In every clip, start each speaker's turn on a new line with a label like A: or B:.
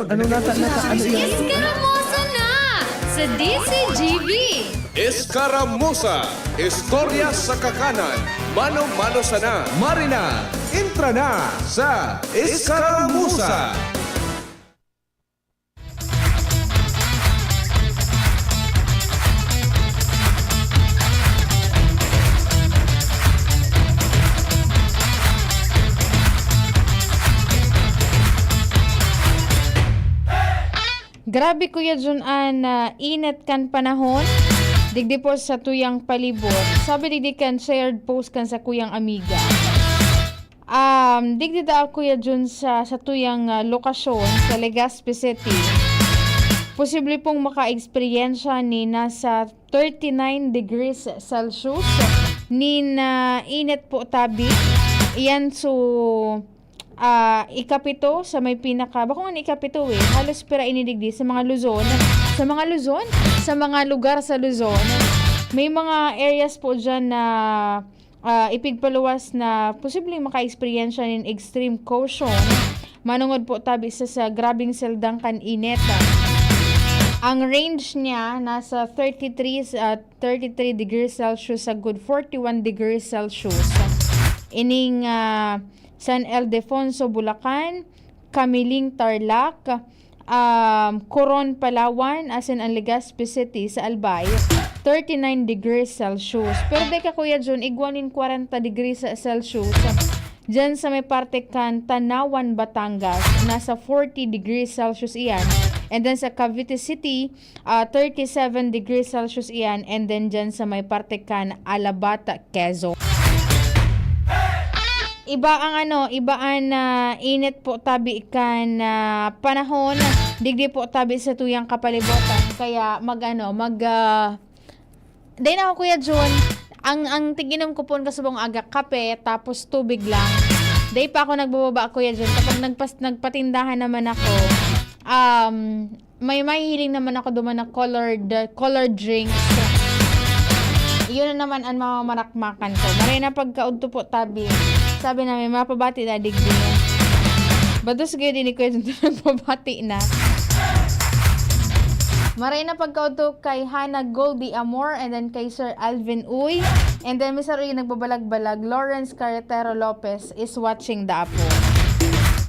A: Ano nata ano yan?
B: Iskaramuza na sa DCGV.
C: Escaramuza, istorya sa kakanan, mano-mano sana.
A: Marina, intra na sa Escaramuza.
D: Grabe Kuya Junan, init kan panahon. Digdi po sa tuyang palibot. Sabi digdi kan shared post kan sa kuyang amiga. Digdi da Kuya Jun sa tuyang lokasyon sa Legazpi City. Posible pong maka-experiensya ni nasa 39 degrees Celsius. Ni na init po tabi. Iyan ikapito sa may pinaka bako nga ikapito halos pira inidigdi sa mga Luzon sa mga lugar sa Luzon may mga areas po dyan na ipigpaluwas na posibleng maka-experience in extreme caution manungod po tabi sa grabing seldang kan init. Ang range niya nasa 33 degrees Celsius sa good 41 degrees Celsius ining San Ildefonso, Bulacan, Camiling, Tarlac, Coron, Palawan, as in ang Legazpi City sa Albay, 39 degrees Celsius. Pero deka Kuya John, igwanin 40 degrees Celsius. Diyan sa may parte kan Tanawan, Batangas, nasa 40 degrees Celsius iyan. And then sa Cavite City, 37 degrees Celsius iyan. And then diyan sa may parte kan Alabata, Quezon. Iba ang init po tabi kan panahon digdi po tabi sa tuyang kapalibutan kaya dahil ako Kuya John ang tiginom ko po kasubong aga kape tapos tubig lang dahil pa ako nagbababa Kuya John kapag nagpatindahan naman ako may mahihiling naman ako duman na colored drinks. Yun na naman ang mamamarakmakan ko. Maray na pagkaudto po tabi. Sabi namin, mapabati na digdi na. Bados kayo din ko yung nagpabati na. Maray na pagkaudto kay Hannah Goldie Amor and then kay Sir Alvin Uy. And then Mr. Uy nagbabalag-balag. Lawrence Carretero Lopez is watching the apo.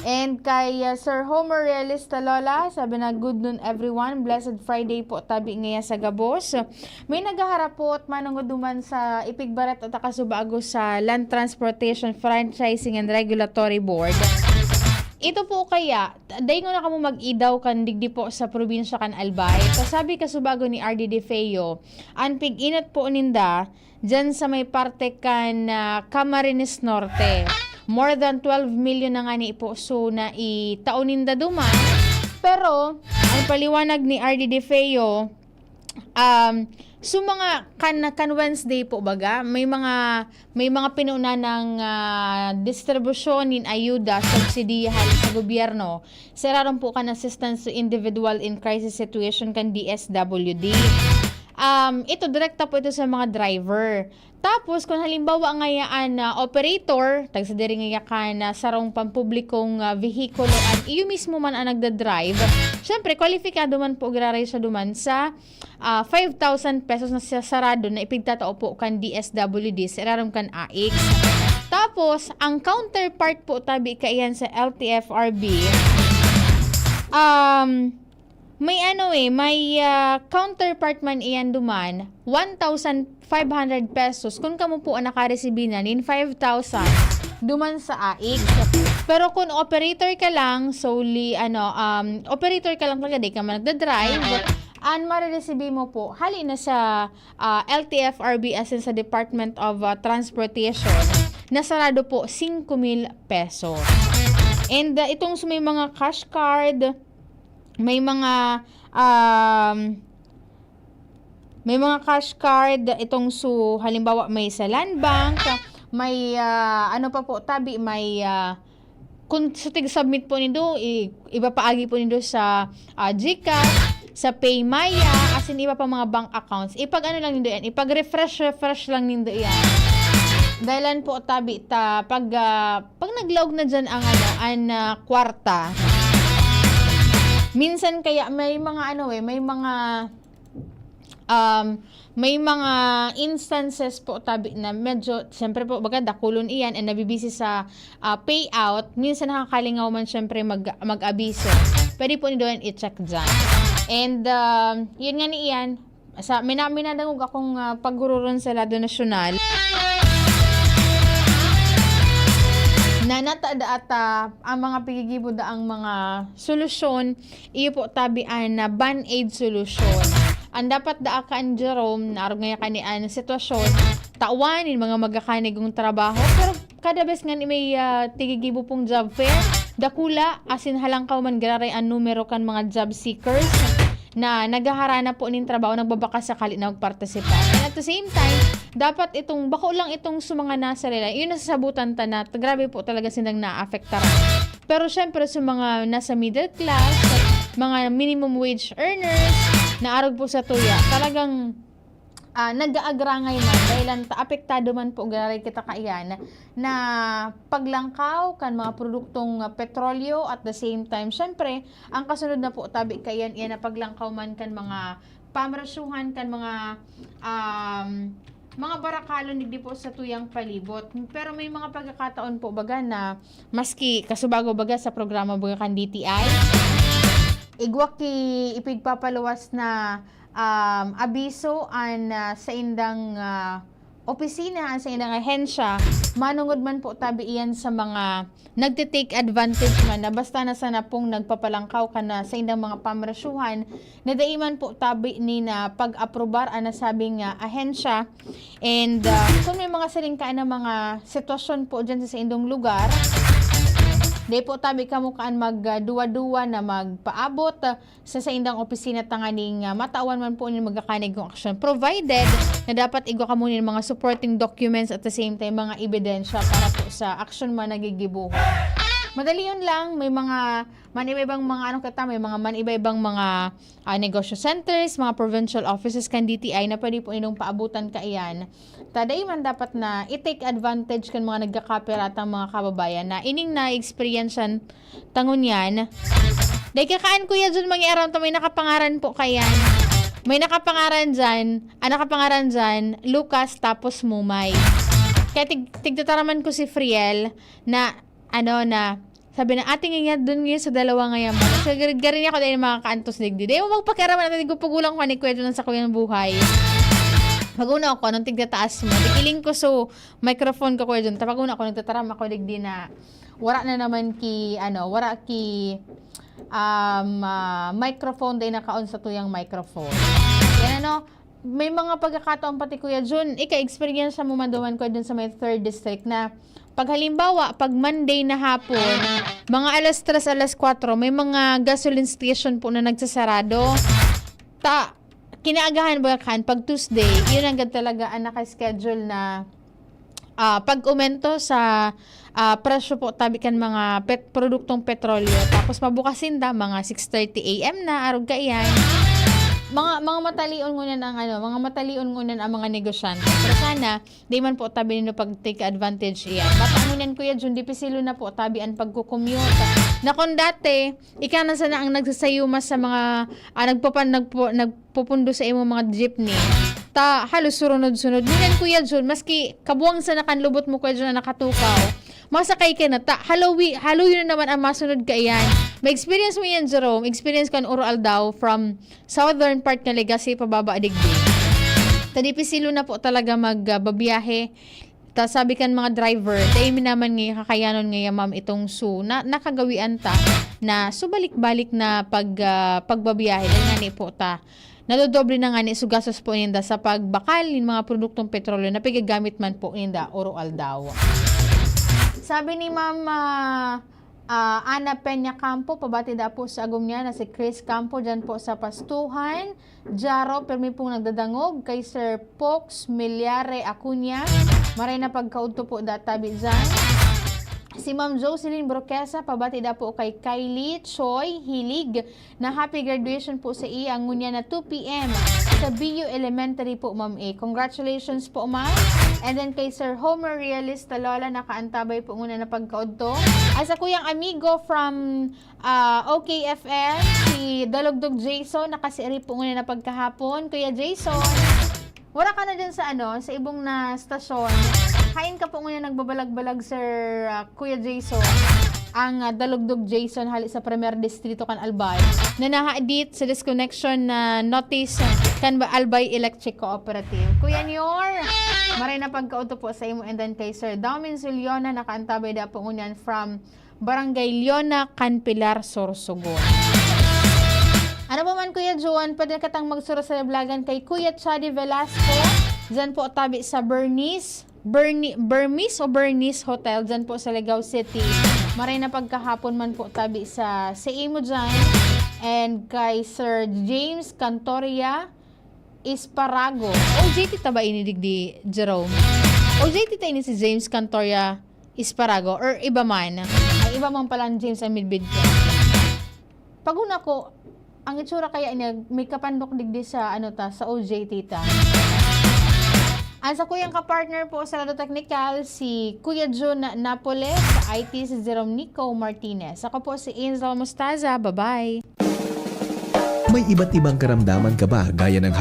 D: And kay Sir Homer Realista Lola, sabi na good noon everyone. Blessed Friday po tabi ngayon sa Gabos. May nagaharap po at manunguduman sa Ipigbarat at Akasubago sa Land Transportation Franchising and Regulatory Board. Ito po kaya, dahil nga na kamo mag-idaw kan digdi po sa probinsya kan Albay. Kasabi kasubago ni RD De Feo, ang pig-inat po ninda dyan sa may parte kan Camarines Norte. More than 12 million na nga ni po so na itauninda duman. Pero, ang paliwanag ni RD De Feo, so mga kan Wednesday po baga, may mga pinuna ng distribusyon in ayuda, subsidiyahan sa gobyerno. Sararon po kan assistance to individual in crisis situation kan DSWD. Ito direkta po ito sa mga driver. Tapos kung halimbawa ngayaan operator, tagsa diri ngayakan sarong pampublikong vehikulo at iyo mismo man ang nagda-drive, syempre kwalipikado man po graray sa duman sa 5,000 pesos na sarado na ipigtatao po kan DSWD sa irarom kan AX. Tapos ang counterpart po tabi kaiyan sa LTFRB, may counterpart man iyan duman 1,500 pesos kung kamo po ang nakareceive na nin 5,000 duman sa AX. Pero kung operator ka lang solely operator ka lang talaga di ka man nagda-drive ang marireceive mo po hali na sa LTFRB as in sa Department of Transportation nasarado po 5,000 pesos. And itong may mga cash card, may mga cash card itong halimbawa may sa Land Bank, may pa po tabi, may kung sa tig-submit po nindo iba paagi po nindo sa GCash, sa Paymaya, as in iba pa mga bank accounts. Lang nindo yan, ipag-refresh lang nindo yan. Dahilan po tabi pag naglaog na dyan ang kwarta, Minsan kaya may mga may mga instances po tabi na medyo, siyempre po, baga dakulon iyan and nabibisi sa payout. Minsan nakakalingaw man siyempre mag-abiso. Pwede po niyo i-check dyan. And yun nga ni iyan, minadangog akong paggururon sa Lado Nasyonal na natada at ang mga pigigibod ang mga solusyon, iyo po tabian na band-aid solution. Ang dapat daakan Jerome, narog nga kanian sitwasyon, tawanin mga magkakanigong trabaho, pero kada bes nga may tigigibo pong job fair, dakula, asin halangkaw man gararay ang numero kan mga job seekers na nagaharana po ning trabaho, nagbabaka sakali na magpartisipa. And at the same time, dapat itong, bako lang itong sumanga nasa rela, yun nasasabutan ta na, grabe po talaga silang na-affectaran. Pero syempre sa mga nasa middle class, mga minimum wage earners, na arog po sa tuya, talagang nag-aagrangay man dahil apektado man po garay kita kaiyan na paglangkaw kan mga produktong petrolyo at the same time syempre ang kasunod na po tabi kayan yan na paglangkaw man kan mga pamrasuhan kan mga barakalon digdi po sa tuyang palibot. Pero may mga pagkakataon po baga na maski kasubago baga sa programa baga kan DTI igwa ki ipigpapaluwas na abiso an sa indang opisina, sa indang ahensya, manungod man po tabi iyan sa mga nagte-take advantage man na basta na sana pong nagpapalangkaw ka na sa indang mga pamrasuhan na daiman po tabi ni na pag-aprobar ang nasabing ahensya. And kung may mga salingkaan na mga sitwasyon po dyan sa indong lugar, di po tabi kamukaan magduwa-duwa na magpaabot sa indang opisina tanganing matawan man po ni magkakanig ng aksyon provided na dapat igwa ka muna ng mga supporting documents at the same time mga ebidensya para po sa aksyon man nagigibuho. Madali yun lang, may mga manibaibang mga may mga manibaibang mga negosyo centers, mga provincial offices kan DTI na pwede po inong paabutan kaiyan. Taday man dapat na i-take advantage kan mga nagkakaperatang mga kababayan na ining na-experiencean tangon yan. Dahil kakaan kuya dyan mga araw may nakapangaran po kayan. May nakapangaran dyan, Lucas tapos Mumay. Kaya tigtataraman ko si Friel na sabi na ating nga doon ngayon sa dalawa ngayon mo. So garin ako dahil mga kaantos digdi. Dahil mo magpakaraman natin gupugulang ko ni kwento ng sa kuyang buhay. Pag-una ako, nung tigtataas mo, dikiling ko so microphone ko kuya dyan. Pag-una ako, nagtataram ako digdi na wala na naman microphone dahil nakaon sa tuyang microphone. Yan may mga pagkakataon pati kuya Jun, ika-experience mo manduman ko dun sa may 3rd district na pag halimbawa, pag Monday na hapon, mga alas 3, alas 4, may mga gasoline station po na nagsasarado. Kinaagahan ba kan pag Tuesday, yun ang talaga ang naka-schedule na pag-umento sa presyo po tabi kan mga produktong petrolyo. Tapos mabukasin mga 6:30 AM na arog kaiyan. Mga matalion ngunan ang mga negosyante. Pero sana di man po tabi nino pag take advantage iyan. Matangunan kuya Jun dipisilo na po tabi ang pagko-commute. Na kung dati ika na sana ang nagsasayumas sa mga nagpupundo sa imong mga jeepney. Halos sunod-sunod. Ngunan kuya Jun maski kabuang sa nakanlubot mo kuya Jun na nakatukaw. Masakay ka na halo yun naman ang masunod ka iyan. May experience mo yan, Jerome. Experience ko ang oral daw from southern part ng Legacy pababa digdi. Tadipisilo na po talaga magbabiyahe. Sabi kan mga driver, tayo naman ngayon kakayanon ngayon ma'am itong nakagawian ta na subalik-balik na pagbabiyahe. Dahil nga ni po nadodoble na nga ni sugasos po ninda sa pagbakal ng mga produktong petrolyo na pigagamit man po ninda oral daw. Sabi ni Ma'am Ana Peña Campo, pabati da po sa agong niya na si Chris Campo dyan po sa Pastuhan. Jaro, permi pong nagdadangog kay Sir Pox Milyare Acuña. Maray na pagkaunto po databi dyan. Si Ma'am Jocelyn Broquesa, pabati da po kay Kylie Choi Hilig na happy graduation po sa iya ang ngunya na 2 PM sa BU Elementary po Ma'am A. Congratulations po Ma'am. And then kay Sir Homer Realista Lola, nakaantabay po muna na pagkaudto. As a kuyang amigo from OKFM, si Dalugdog Jason, nakasiiri po muna na pagkahapon. Kuya Jason, wala ka na dyan sa sa ibong na stasyon. Hain ka po muna nagbabalag-balag, Sir Kuya Jason. Ang Dalugdog Jason hali sa Premier Distrito kan Albay na nahaadit sa disconnection na notice kan ba Albay Electric Cooperative. Kuya Nior, maray na pagkauto po sa imo, and then kay Sir Daumin Suliona, nakaantabay da po ngunyan from Barangay Leona, Canpilar, Sorsogon. Ano pa man, Kuya Juan, pwede katang magsuro sa vlogan kay Kuya Chadi Velasco. Diyan po tabi sa Bernice Hotel, dyan po sa Legao City. Maray na pagkahapon man po tabi sa imo dyan. And kay Sir James Cantoria Isparago. OJT ta ba inidigdi, Jerome? OJT ta ini si James Cantoria Isparago or iba man? Ay, iba man pala James Amidbid. Paguna ko, ang itsura kaya niya, may kapandok digdi sa sa OJT ta. Ang sa kuyang kapartner po sa Lado Technical, si Kuya Jun Napoles, sa IT si Jerome Nico Martinez. Ako po si Angel Mostaza. Bye-bye!
A: May iba't ibang karamdaman ka ba gaya ng high